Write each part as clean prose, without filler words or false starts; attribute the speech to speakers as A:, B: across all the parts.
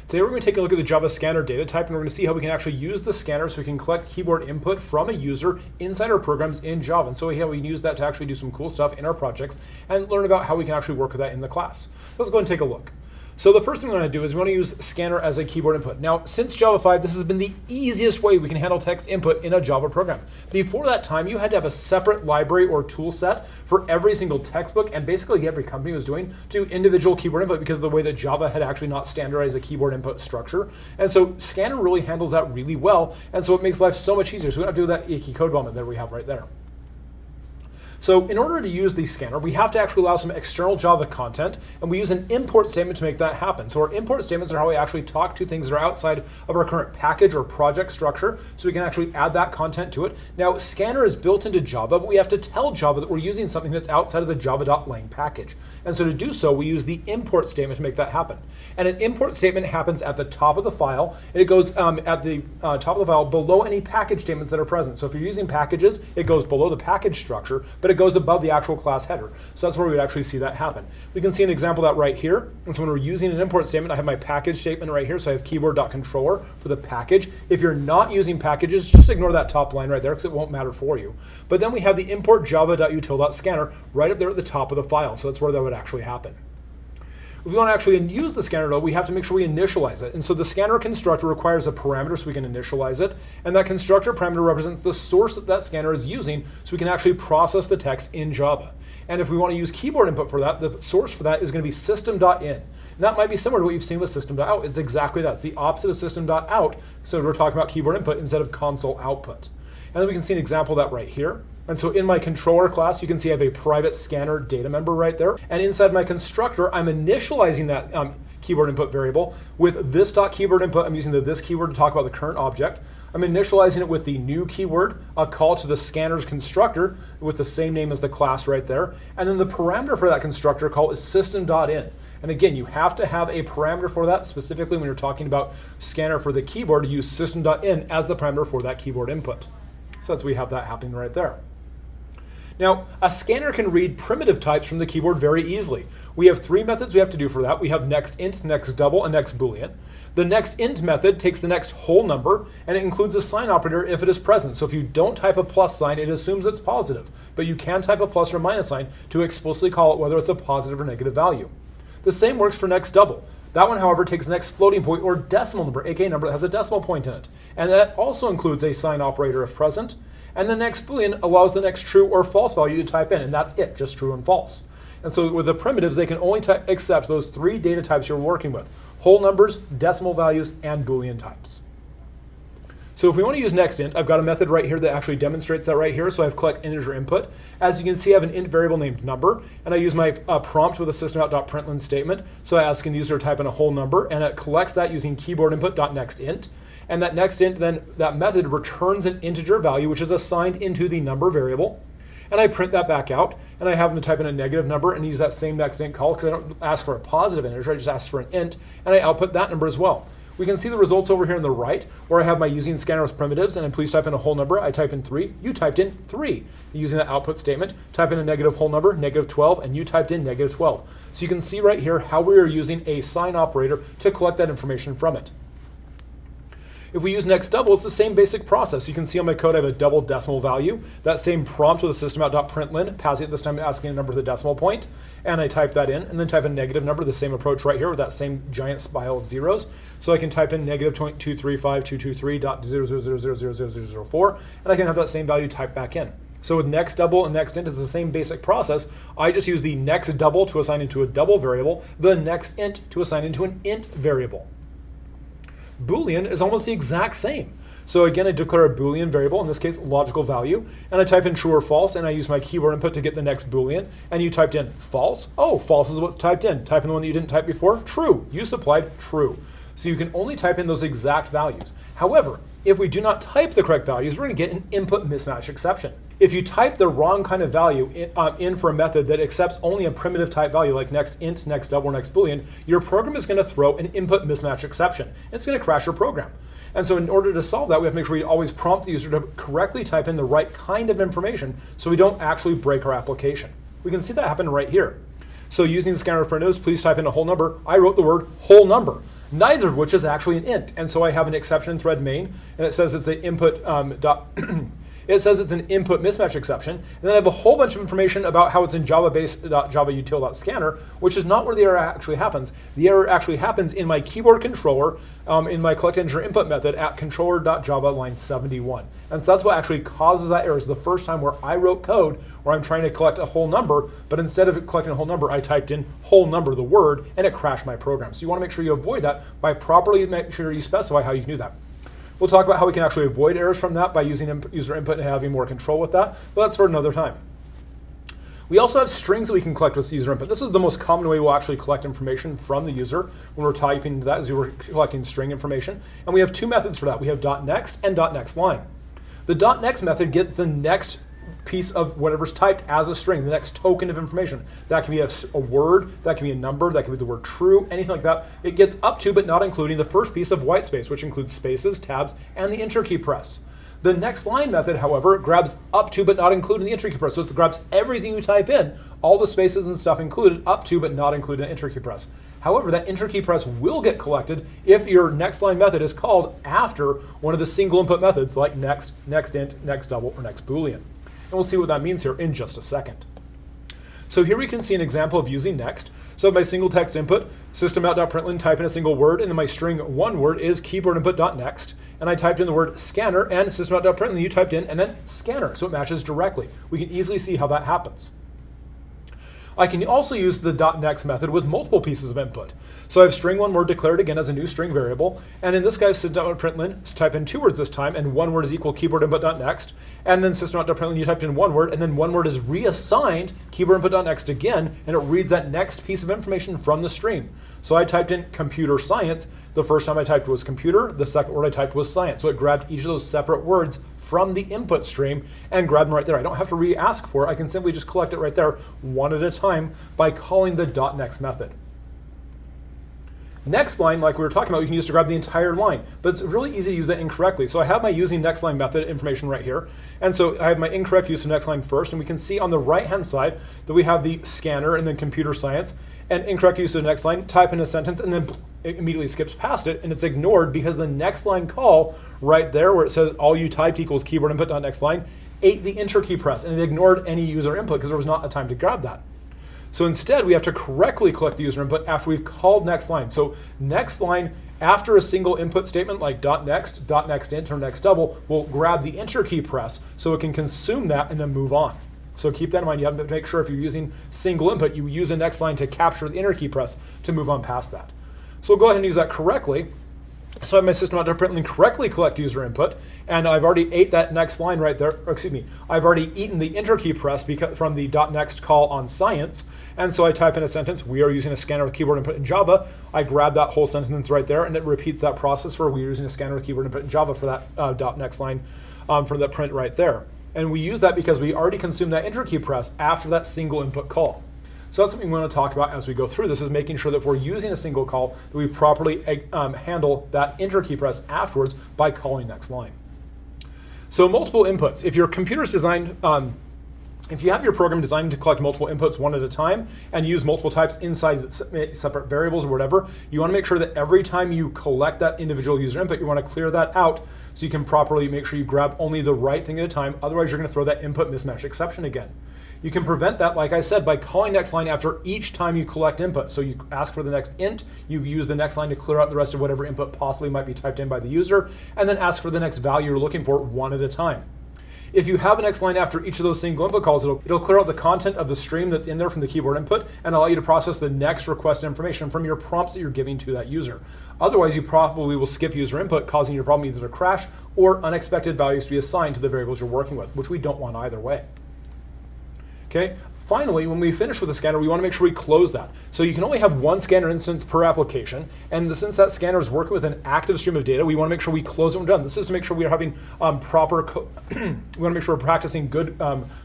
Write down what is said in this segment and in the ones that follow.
A: Today we're going to take a look at the Java scanner data type, and we're going to see how we can actually use the scanner so we can collect keyboard input from a user inside our programs in Java. And so we can use that to actually do some cool stuff in our projects and learn about how we can actually work with that in the class. Let's go and take a look. So the first thing we're going to do is we want to use scanner as a keyboard input. Now, since Java 5, this has been the easiest way we can handle text input in a Java program. Before that time, you had to have a separate library or tool set for every single textbook, and basically every company was doing to do individual keyboard input because of the way that Java had actually not standardized a keyboard input structure. And so scanner really handles that really well, and so it makes life so much easier. So we don't have to do that icky code development that we have right there. So in order to use the scanner, we have to actually allow some external Java content, and we use an import statement to make that happen. So our import statements are how we actually talk to things that are outside of our current package or project structure, so we can actually add that content to it. Now, scanner is built into Java, but we have to tell Java that we're using something that's outside of the java.lang package. And so to do so, we use the import statement to make that happen. And an import statement happens at the top of the file, and it goes at the top of the file below any package statements that are present. So if you're using packages, it goes below the package structure, but it goes above the actual class header. So that's where we would actually see that happen. We can see an example of that right here. And so when we're using an import statement, I have my package statement right here. So I have keyboard.controller for the package. If you're not using packages, just ignore that top line right there because it won't matter for you. But then we have the import java.util.scanner right up there at the top of the file. So that's where that would actually happen. If we want to actually use the scanner, though, we have to make sure we initialize it. And so the scanner constructor requires a parameter so we can initialize it. And that constructor parameter represents the source that that scanner is using so we can actually process the text in Java. And if we want to use keyboard input for that, the source for that is going to be system.in. And that might be similar to what you've seen with system.out. It's exactly that. It's the opposite of system.out. So we're talking about keyboard input instead of console output. And then we can see an example of that right here. And so in my controller class, you can see I have a private scanner data member right there. And inside my constructor, I'm initializing that keyboard input variable with this.keyboard input. I'm using the this keyword to talk about the current object. I'm initializing it with the new keyword, a call to the scanner's constructor with the same name as the class right there. And then the parameter for that constructor call is system.in. And again, you have to have a parameter for that, specifically when you're talking about scanner for the keyboard, to use system.in as the parameter for that keyboard input. So that's we have that happening right there. Now, a scanner can read primitive types from the keyboard very easily. We have three methods we have to do for that. We have nextInt, nextDouble, and nextBoolean. The nextInt method takes the next whole number, and it includes a sign operator if it is present. So if you don't type a plus sign, it assumes it's positive. But you can type a plus or minus sign to explicitly call it whether it's a positive or negative value. The same works for nextDouble. That one, however, takes the next floating point or decimal number, aka number that has a decimal point in it. And that also includes a sign operator if present. And the next Boolean allows the next true or false value to type in, and that's it, just true and false. And so with the primitives, they can only accept those three data types you're working with: whole numbers, decimal values, and Boolean types. So if we want to use nextInt, I've got a method right here that actually demonstrates that right here. So I have collect integer input. As you can see, I have an int variable named number, and I use my prompt with a systemout.println statement. So I ask the user to type in a whole number, and it collects that using keyboard input.nextInt. And that nextInt, then that method returns an integer value, which is assigned into the number variable. And I print that back out, and I have them to type in a negative number and use that same nextInt call because I don't ask for a positive integer, I just ask for an int, and I output that number as well. We can see the results over here on the right, where I have my using scanner with primitives, and then please type in a whole number. I type in 3, you typed in 3. Using that output statement, type in a negative whole number, negative 12, and you typed in negative 12. So you can see right here how we are using a sign operator to collect that information from it. If we use nextDouble, it's the same basic process. You can see on my code I have a double decimal value. That same prompt with a systemout.println, passing it this time asking a number with a decimal point, and I type that in, and then type a negative number, the same approach right here with that same giant spiral of zeros. So I can type in negative 235.223.0000004, and I can have that same value typed back in. So with nextDouble and nextInt, it's the same basic process. I just use the nextDouble to assign into a double variable, the nextInt to assign into an int variable. Boolean is almost the exact same. So again, I declare a Boolean variable, in this case, logical value, and I type in true or false, and I use my keyword input to get the next Boolean, and you typed in false. Oh, false is what's typed in. Type in the one that you didn't type before. True. You supplied true. So you can only type in those exact values. However, if we do not type the correct values, we're going to get an input mismatch exception. If you type the wrong kind of value in for a method that accepts only a primitive type value like nextInt, nextDouble, or nextBoolean, your program is going to throw an input mismatch exception. It's going to crash your program. And so in order to solve that, we have to make sure we always prompt the user to correctly type in the right kind of information so we don't actually break our application. We can see that happen right here. So using the scanner primitives, please type in a whole number. I wrote the word whole number. neither of which is actually an int. And so I have an exception thread main, and it says it's an input it says it's an input mismatch exception, and then I have a whole bunch of information about how it's in java-base.javautil.scanner, which is not where the error actually happens. The error actually happens in my keyboard controller in my collect integer input method at controller.java line 71. And so that's what actually causes that error. It's the first time where I wrote code where I'm trying to collect a whole number, but instead of collecting a whole number, I typed in whole number, the word, and it crashed my program. So you want to make sure you avoid that by properly make sure you specify how you can do that. We'll talk about how we can actually avoid errors from that by using user input and having more control with that, but that's for another time. We also have strings that we can collect with user input. This is the most common way we'll actually collect information from the user when we're typing that, is we're collecting string information. And we have two methods for that. We have .next and .nextLine. The .next method gets the next piece of whatever's typed as a string, the next token of information. That can be a word, that can be a number, that can be the word true, anything like that. It gets up to but not including the first piece of white space, which includes spaces, tabs, and the enter key press. The nextLine method, however, grabs up to but not including the enter key press. So it grabs everything you type in, all the spaces and stuff included, up to but not including the enter key press. However, that enter key press will get collected if your nextLine method is called after one of the single input methods like next, nextInt, nextDouble, or nextBoolean. And we'll see what that means here in just a second. So here we can see an example of using next. So my single text input, system.println, type in a single word, and then my string one word is keyboard input.next. And I typed in the word scanner, and system.println you typed in, and then scanner, so it matches directly. We can easily see how that happens. I can also use the .next method with multiple pieces of input. So I have string one word declared again as a new string variable, and in this guy's system.println, type in two words this time, and one word is equal keyboard input.next, and then system.println you typed in one word, and then one word is reassigned keyboard input.next again, and it reads that next piece of information from the stream. So I typed in computer science. The first time I typed was computer, the second word I typed was science. So it grabbed each of those separate words from the input stream and grab them right there. I don't have to re-ask for it. I can simply just collect it right there one at a time by calling the .next method. nextLine, like we were talking about, we can use to grab the entire line, but it's really easy to use that incorrectly. So I have my using nextLine method information right here. And so I have my incorrect use of nextLine first, and we can see on the right-hand side that we have the scanner and then computer science, and incorrect use of nextLine, type in a sentence, and then it immediately skips past it, and it's ignored because the nextLine call right there where it says all you typed equals keyboard input.nextLine ate the enter key press, and it ignored any user input because there was not a time to grab that. So instead, we have to correctly collect the user input after we've called nextLine. So nextLine, after a single input statement like .next, .nextInt, or nextDouble, will grab the enter key press so it can consume that and then move on. So keep that in mind. You have to make sure if you're using single input, you use a nextLine to capture the enter key press to move on past that. So we'll go ahead and use that correctly. So I have my system.println correctly collect user input, and I've already ate that next line right there, or excuse me, I've already eaten the enter key press from the .next call on science, and so I type in a sentence, we are using a scanner with keyboard input in Java. I grab that whole sentence right there, and it repeats that process for we are using a scanner with keyboard input in Java for that .next line for that print right there. And we use that because we already consumed that enter key press after that single input call. So that's something we want to talk about as we go through this, is making sure that if we're using a single call, that we properly handle that enter key press afterwards by calling nextLine. So multiple inputs. If your computer's designed, if you have your program designed to collect multiple inputs one at a time and use multiple types inside separate variables or whatever, you want to make sure that every time you collect that individual user input, you want to clear that out so you can properly make sure you grab only the right thing at a time. Otherwise, you're going to throw that input mismatch exception again. You can prevent that, like I said, by calling nextLine after each time you collect input. So you ask for the next int, you use the nextLine to clear out the rest of whatever input possibly might be typed in by the user, and then ask for the next value you're looking for one at a time. If you have a nextLine after each of those single input calls, it'll clear out the content of the stream that's in there from the keyboard input and allow you to process the next request information from your prompts that you're giving to that user. Otherwise, you probably will skip user input, causing your problem either to crash or unexpected values to be assigned to the variables you're working with, which we don't want either way. Okay. Finally, when we finish with the scanner, we want to make sure we close that. So you can only have one scanner instance per application, and since that scanner is working with an active stream of data, we want to make sure we close it when we're done. This is to make sure we are having proper we want to make sure we're practicing good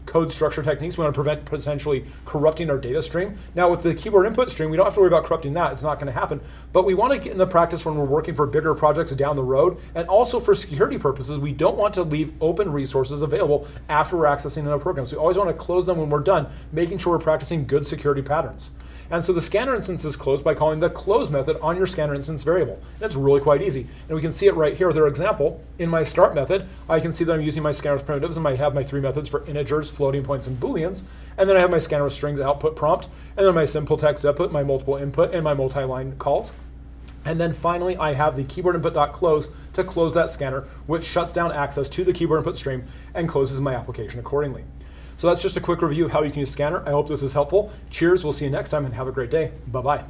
A: code structure techniques. We want to prevent potentially corrupting our data stream. Now with the keyboard input stream, we don't have to worry about corrupting that. It's not going to happen. But we want to get in the practice when we're working for bigger projects down the road, and also for security purposes, we don't want to leave open resources available after we're accessing a program. So we always want to close them when we're done, making sure we're practicing good security patterns. And so the scanner instance is closed by calling the close method on your scanner instance variable. And it's really quite easy. And we can see it right here with our example. In my start method, I can see that I'm using my scanner with primitives, and I have my 3 methods for integers, floating points, and booleans. And then I have my scanner with strings, output, prompt, and then my simple text output, my multiple input, and my multi-line calls. And then finally, I have the keyboard input.close to close that scanner, which shuts down access to the keyboard input stream and closes my application accordingly. So that's just a quick review of how you can use Scanner. I hope this is helpful. Cheers, we'll see you next time, and have a great day. Bye-bye.